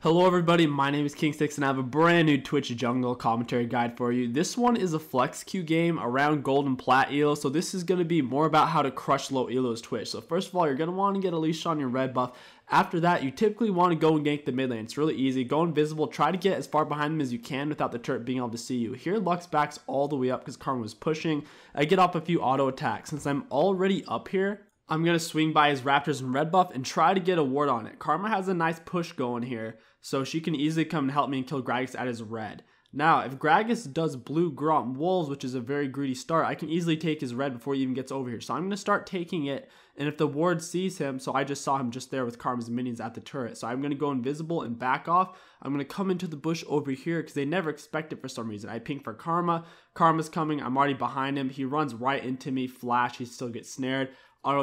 Hello everybody, my name is KingStix and I have a brand new Twitch jungle commentary guide for you. This one is a flex queue game around gold and plat elo, so this is going to be more about how to crush low elos Twitch. So first of all, you're going to want to get a leash on your red buff. After that, you typically want to go and gank the mid lane. It's really easy. Go invisible, try to get as far behind them as you can without the turret being able to see you. Here, Lux backs all the way up because Karma was pushing. I get off a few auto attacks. Since I'm already up here, I'm going to swing by his Raptors and red buff and try to get a ward on it. Karma has a nice push going here, so she can easily come and help me and kill Gragas at his red. Now, if Gragas does blue Gromp Wolves, which is a very greedy start, I can easily take his red before he even gets over here. So I'm going to start taking it, and if the ward sees him, so I just saw him just there with Karma's minions at the turret. So I'm going to go invisible and back off. I'm going to come into the bush over here because they never expect it for some reason. I ping for Karma. Karma's coming. I'm already behind him. He runs right into me. Flash. He still gets snared. Auto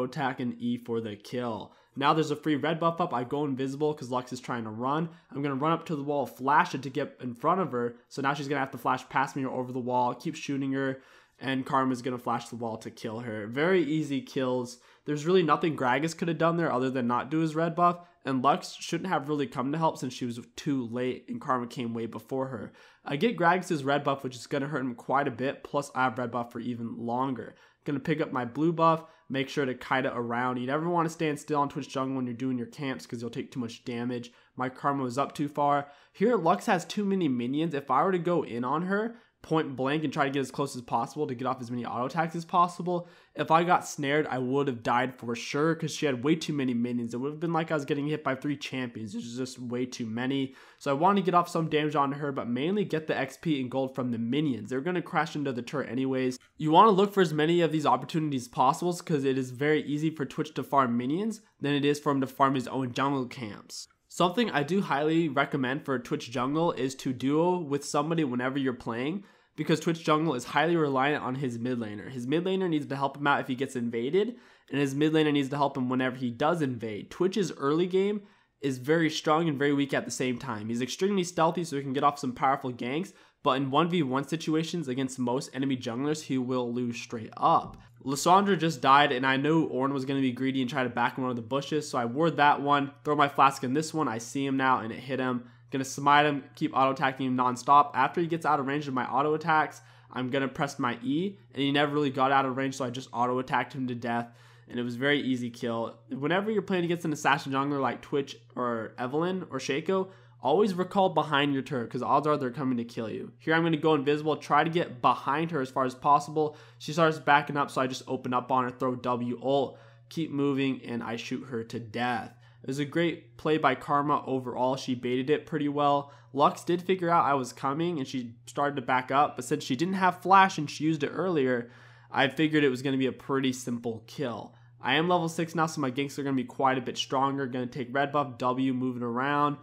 attack, and E for the kill. Now there's a free red buff up. I go invisible because Lux is trying to run. I'm going to run up to the wall, flash it to get in front of her. So now she's going to have to flash past me or over the wall, keep shooting her, and Karma's going to flash the wall to kill her. Very easy kills. There's really nothing Gragas could have done there other than not do his red buff, and Lux shouldn't have really come to help since she was too late and Karma came way before her. I get Gragas' red buff, which is going to hurt him quite a bit, plus I have red buff for even longer. Going to pick up my blue buff, make sure to kite it around. You never want to stand still on Twitch jungle when you're doing your camps because you'll take too much damage. My Karma was up too far. Here, Lux has too many minions. If I were to go in on her point blank and try to get as close as possible to get off as many auto attacks as possible, if I got snared, I would have died for sure because she had way too many minions. It would have been like I was getting hit by 3 champions. It was just way too many. So I wanted to get off some damage on her, but mainly get the XP and gold from the minions. They're going to crash into the turret anyways. You want to look for as many of these opportunities as possible because it is very easy for Twitch to farm minions than it is for him to farm his own jungle camps. Something I do highly recommend for Twitch jungle is to duo with somebody whenever you're playing, because Twitch jungle is highly reliant on his mid laner. His mid laner needs to help him out if he gets invaded, and his mid laner needs to help him whenever he does invade. Twitch's early game is very strong and very weak at the same time. He's extremely stealthy so he can get off some powerful ganks, but in 1v1 situations against most enemy junglers, he will lose straight up. Lissandra just died, and I knew Ornn was going to be greedy and try to back in one of the bushes, so I ward that one, throw my flask in this one, I see him now, and it hit him. Gonna smite him, keep auto attacking him non-stop. After he gets out of range of my auto attacks, I'm gonna press my E, and he never really got out of range, so I just auto attacked him to death, and it was a very easy kill. Whenever you're playing against an assassin jungler like Twitch or Evelyn or Shaco, always recall behind your turret because odds are they're coming to kill you. Here I'm gonna go invisible, try to get behind her as far as possible. She starts backing up, so I just open up on her, throw W ult, keep moving, and I shoot her to death. It was a great play by Karma overall. She baited it pretty well. Lux did figure out I was coming and she started to back up, but since she didn't have flash and she used it earlier, I figured it was going to be a pretty simple kill. I am level 6 now, so my ganks are going to be quite a bit stronger. Going to take red buff, W, moving around.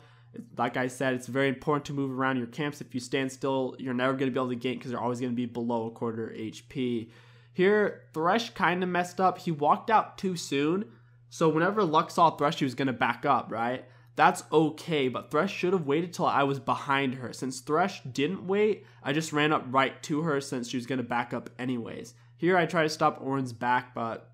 Like I said, it's very important to move around your camps. If you stand still, you're never going to be able to gank because they're always going to be below a quarter HP. Here, Thresh kind of messed up. He walked out too soon. So whenever Lux saw Thresh, he was going to back up, right? That's okay, but Thresh should have waited till I was behind her. Since Thresh didn't wait, I just ran up right to her since she was going to back up anyways. Here I try to stop Ornn's back, but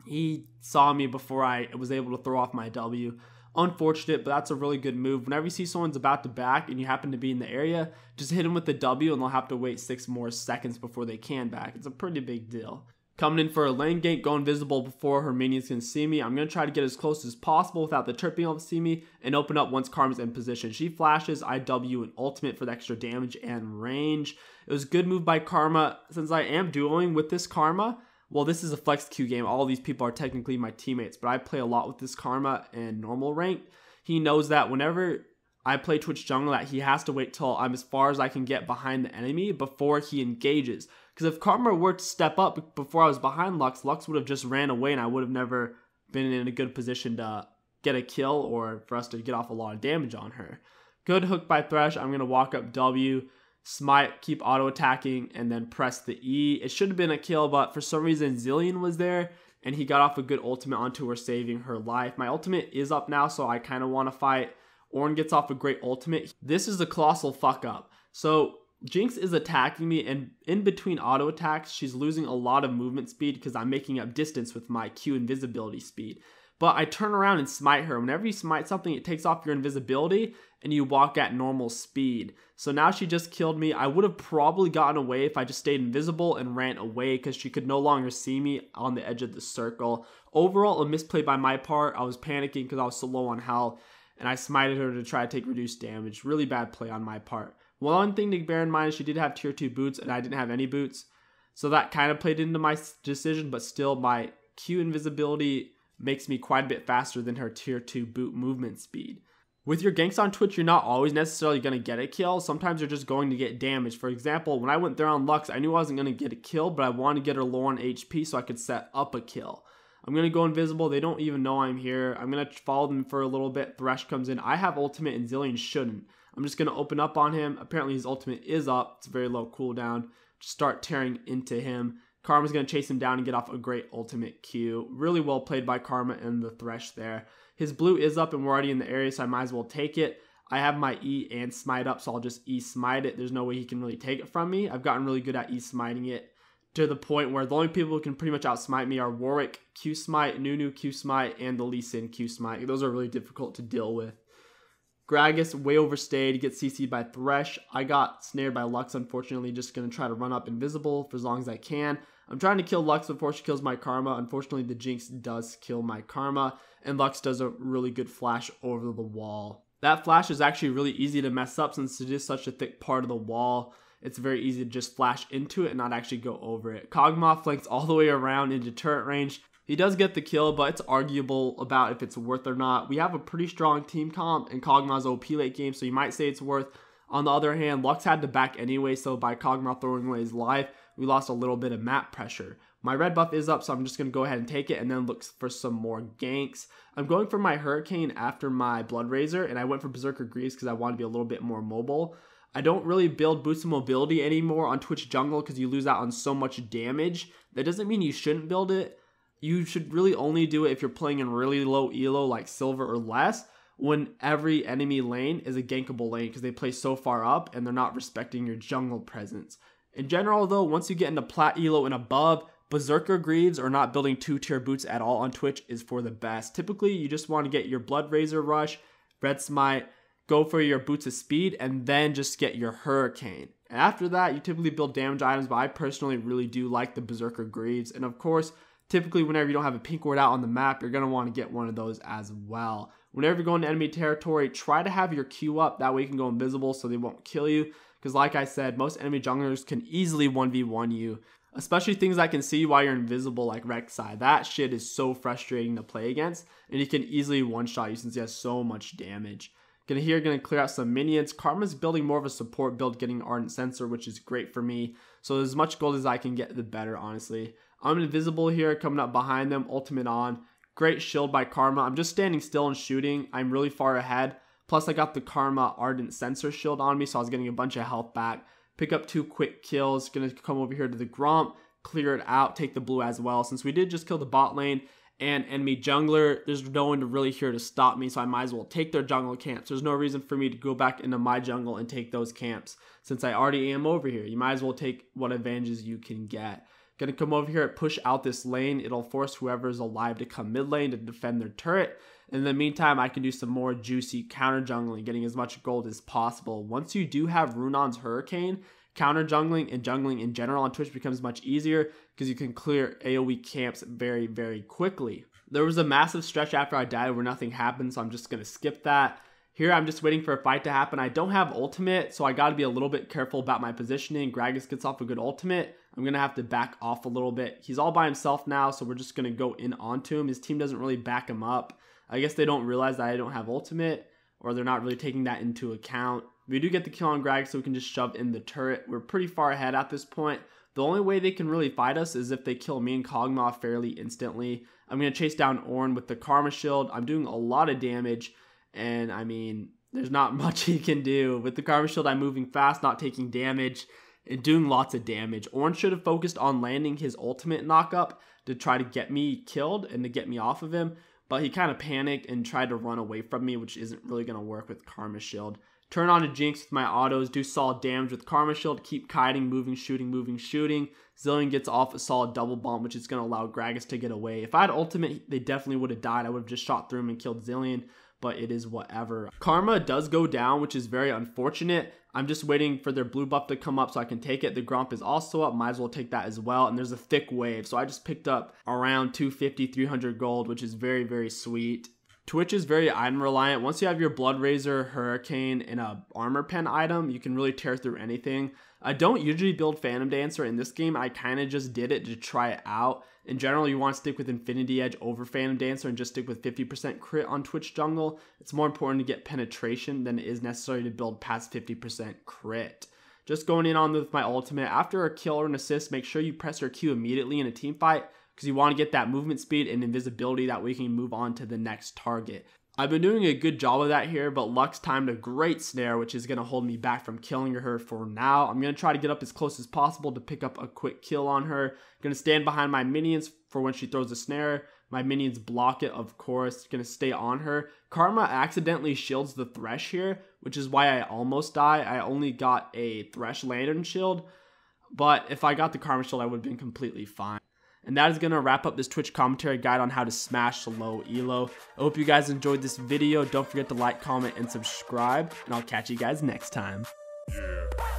he saw me before I was able to throw off my W. Unfortunate, but that's a really good move. Whenever you see someone's about to back and you happen to be in the area, just hit them with the W and they'll have to wait 6 more seconds before they can back. It's a pretty big deal. Coming in for a lane gank, go invisible before her minions can see me. I'm going to try to get as close as possible without the turret being able to see me and open up once Karma's in position. She flashes, I W an ultimate for the extra damage and range. It was a good move by Karma. Since I am dueling with this Karma, well, this is a flex queue game. All these people are technically my teammates, but I play a lot with this Karma in normal rank. He knows that whenever I play Twitch jungle that he has to wait till I'm as far as I can get behind the enemy before he engages. Because if Karma were to step up before I was behind Lux, Lux would have just ran away and I would have never been in a good position to get a kill or for us to get off a lot of damage on her. Good hook by Thresh. I'm going to walk up W, smite, keep auto attacking, and then press the E. It should have been a kill, but for some reason Zillion was there and he got off a good ultimate onto her, saving her life. My ultimate is up now, so I kind of want to fight. Ornn gets off a great ultimate. This is a colossal fuck up. So Jinx is attacking me, and in between auto attacks, she's losing a lot of movement speed because I'm making up distance with my Q invisibility speed. But I turn around and smite her. Whenever you smite something, it takes off your invisibility and you walk at normal speed. So now she just killed me. I would have probably gotten away if I just stayed invisible and ran away because she could no longer see me on the edge of the circle. Overall, a misplay by my part. I was panicking because I was so low on health, and I smited her to try to take reduced damage. Really bad play on my part. One thing to bear in mind is she did have tier 2 boots and I didn't have any boots. So that kind of played into my decision, but still my Q invisibility makes me quite a bit faster than her tier 2 boot movement speed. With your ganks on Twitch, you're not always necessarily going to get a kill. Sometimes you're just going to get damage. For example, when I went there on Lux, I knew I wasn't going to get a kill, but I wanted to get her low on HP so I could set up a kill. I'm going to go invisible. They don't even know I'm here. I'm going to follow them for a little bit. Thresh comes in. I have ultimate and Zillion shouldn't. I'm just going to open up on him. Apparently his ultimate is up. It's a very low cooldown. Just start tearing into him. Karma's going to chase him down and get off a great ultimate Q. Really well played by Karma and the Thresh there. His blue is up and we're already in the area, so I might as well take it. I have my E and smite up, so I'll just E smite it. There's no way he can really take it from me. I've gotten really good at E smiting it to the point where the only people who can pretty much outsmite me are Warwick Q smite, Nunu Q smite, and the Lee Sin Q smite. Those are really difficult to deal with. Gragas way overstayed, gets CC'd by Thresh. I got snared by Lux, unfortunately. Just going to try to run up invisible for as long as I can. I'm trying to kill Lux before she kills my Karma. Unfortunately, the Jinx does kill my Karma, and Lux does a really good flash over the wall. That flash is actually really easy to mess up since it is such a thick part of the wall. It's very easy to just flash into it and not actually go over it. Kog'Maw flanks all the way around into turret range. He does get the kill, but it's arguable about if it's worth or not. We have a pretty strong team comp in Kog'Maw's OP late game, so you might say it's worth. On the other hand, Lux had to back anyway, so by Kog'Maw throwing away his life, we lost a little bit of map pressure. My red buff is up, so I'm just going to go ahead and take it and then look for some more ganks. I'm going for my Hurricane after my Blood Razor, and I went for Berserker Greaves because I want to be a little bit more mobile. I don't really build boost of mobility anymore on Twitch jungle because you lose out on so much damage. That doesn't mean you shouldn't build it. You should really only do it if you're playing in really low elo like silver or less, when every enemy lane is a gankable lane because they play so far up and they're not respecting your jungle presence. In general though, once you get into plat elo and above, Berserker Greaves or not building 2-tier boots at all on Twitch is for the best. Typically, you just want to get your Blood Razor Rush, Red Smite, go for your Boots of Speed, and then just get your Hurricane. And after that, you typically build damage items, but I personally really do like the Berserker Greaves. And of course, typically whenever you don't have a pink ward out on the map, you're going to want to get one of those as well. Whenever you're going to enemy territory, try to have your Q up. That way you can go invisible so they won't kill you. Because like I said, most enemy junglers can easily 1v1 you. Especially things that can see you while you're invisible like Rek'Sai. That shit is so frustrating to play against. And he can easily one-shot you since he has so much damage. Gonna clear out some minions. Karma's building more of a support build, getting Ardent Sensor, which is great for me. So as much gold as I can get, the better, honestly. I'm invisible here, coming up behind them, ultimate on. Great shield by Karma. I'm just standing still and shooting. I'm really far ahead. Plus, I got the Karma Ardent Sensor shield on me, so I was getting a bunch of health back. Pick up 2 quick kills. Gonna come over here to the Gromp, clear it out, take the blue as well. Since we did just kill the bot lane and enemy jungler, there's no one really here to stop me, so I might as well take their jungle camps. There's no reason for me to go back into my jungle and take those camps since I already am over here. You might as well take what advantages you can get. Gonna come over here and push out this lane. It'll force whoever's alive to come mid lane to defend their turret. In the meantime, I can do some more juicy counter jungling, getting as much gold as possible. Once you do have Runon's Hurricane, counter jungling and jungling in general on Twitch becomes much easier because you can clear AoE camps very, very quickly. There was a massive stretch after I died where nothing happened, so I'm just going to skip that. Here, I'm just waiting for a fight to happen. I don't have ultimate, so I got to be a little bit careful about my positioning. Gragas gets off a good ultimate. I'm going to have to back off a little bit. He's all by himself now, so we're just going to go in onto him. His team doesn't really back him up. I guess they don't realize that I don't have ultimate, or they're not really taking that into account. We do get the kill on Gragas, so we can just shove in the turret. We're pretty far ahead at this point. The only way they can really fight us is if they kill me and Kog'Maw fairly instantly. I'm going to chase down Ornn with the Karma Shield. I'm doing a lot of damage, and I mean, there's not much he can do. With the Karma Shield, I'm moving fast, not taking damage, and doing lots of damage. Ornn should have focused on landing his ultimate knockup to try to get me killed and to get me off of him. but he kind of panicked and tried to run away from me, which isn't really going to work with Karma Shield. Turn on a Jinx with my autos, do solid damage with Karma Shield, keep kiting, moving, shooting, moving, shooting. Zillion gets off a solid double bomb, which is going to allow Gragas to get away. If I had ultimate, they definitely would have died. I would have just shot through him and killed Zillion, but it is whatever. Karma does go down, which is very unfortunate. I'm just waiting for their blue buff to come up so I can take it. The Gromp is also up. Might as well take that as well. And there's a thick wave. So I just picked up around 250, 300 gold, which is very, very sweet. Twitch is very item reliant. Once you have your Blood Razor, Hurricane, and a Armor Pen item, you can really tear through anything. I don't usually build Phantom Dancer in this game. I kind of just did it to try it out. In general, you want to stick with Infinity Edge over Phantom Dancer and just stick with 50% crit on Twitch jungle. It's more important to get penetration than it is necessary to build past 50% crit. Just going in on with my ultimate. After a kill or an assist, make sure you press your Q immediately in a team fight, because you want to get that movement speed and invisibility that we can move on to the next target. I've been doing a good job of that here, but Lux timed a great snare, which is going to hold me back from killing her for now. I'm going to try to get up as close as possible to pick up a quick kill on her. I'm going to stand behind my minions for when she throws a snare. My minions block it, of course. Going to stay on her. Karma accidentally shields the Thresh here, which is why I almost die. I only got a Thresh Lantern shield, but if I got the Karma shield, I would have been completely fine. And that is going to wrap up this Twitch commentary guide on how to smash low elo. I hope you guys enjoyed this video. Don't forget to like, comment, and subscribe. And I'll catch you guys next time. Yeah.